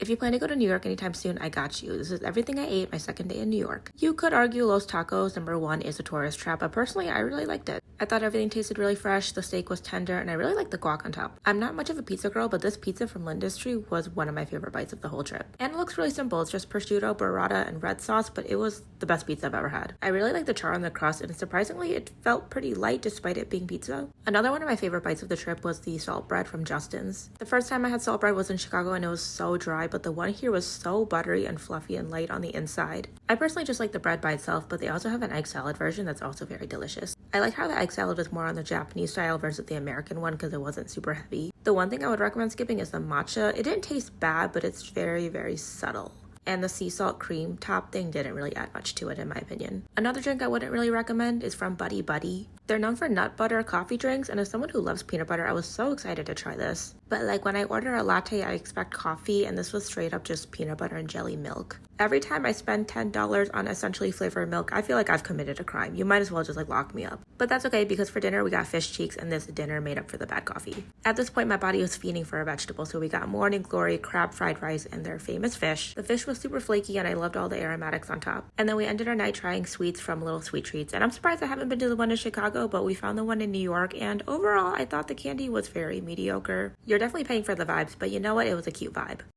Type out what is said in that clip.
If you plan to go to New York anytime soon, I got you. This is everything I ate my second day in New York. You could argue Los Tacos #1 is a tourist trap, but personally, I really liked it. I thought everything tasted really fresh, the steak was tender, and I really liked the guac on top. I'm not much of a pizza girl, but this pizza from Lindustry was one of my favorite bites of the whole trip. And it looks really simple. It's just prosciutto, burrata, and red sauce, but it was the best pizza I've ever had. I really liked the char on the crust, and surprisingly, it felt pretty light despite it being pizza. Another one of my favorite bites of the trip was the salt bread from Justin's. The first time I had salt bread was in Chicago, and it was so dry, but the one here was so buttery and fluffy and light on the inside. I personally just like the bread by itself, but they also have an egg salad version that's also very delicious. I like how the egg salad was more on the Japanese style versus the American one because it wasn't super heavy. The one thing I would recommend skipping is the matcha. It didn't taste bad, but it's very, very subtle. And the sea salt cream top thing didn't really add much to it in my opinion. Another drink I wouldn't really recommend is from Buddy Buddy. They're known for nut butter coffee drinks, and as someone who loves peanut butter, I was so excited to try this. But like when I order a latte, I expect coffee, and this was straight up just peanut butter and jelly milk. Every time I spend $10 on essentially flavored milk, I feel like I've committed a crime. You might as well just like lock me up. But that's okay because for dinner we got fish cheeks, and this dinner made up for the bad coffee. At this point, my body was fiending for a vegetable, so we got Morning Glory crab fried rice and their famous fish. The fish was super flaky, and I loved all the aromatics on top. And then we ended our night trying sweets from Little Sweet Treats, and I'm surprised I haven't been to the one in Chicago, but we found the one in New York, and overall I thought the candy was very mediocre. You're definitely paying for the vibes, but you know what? It was a cute vibe.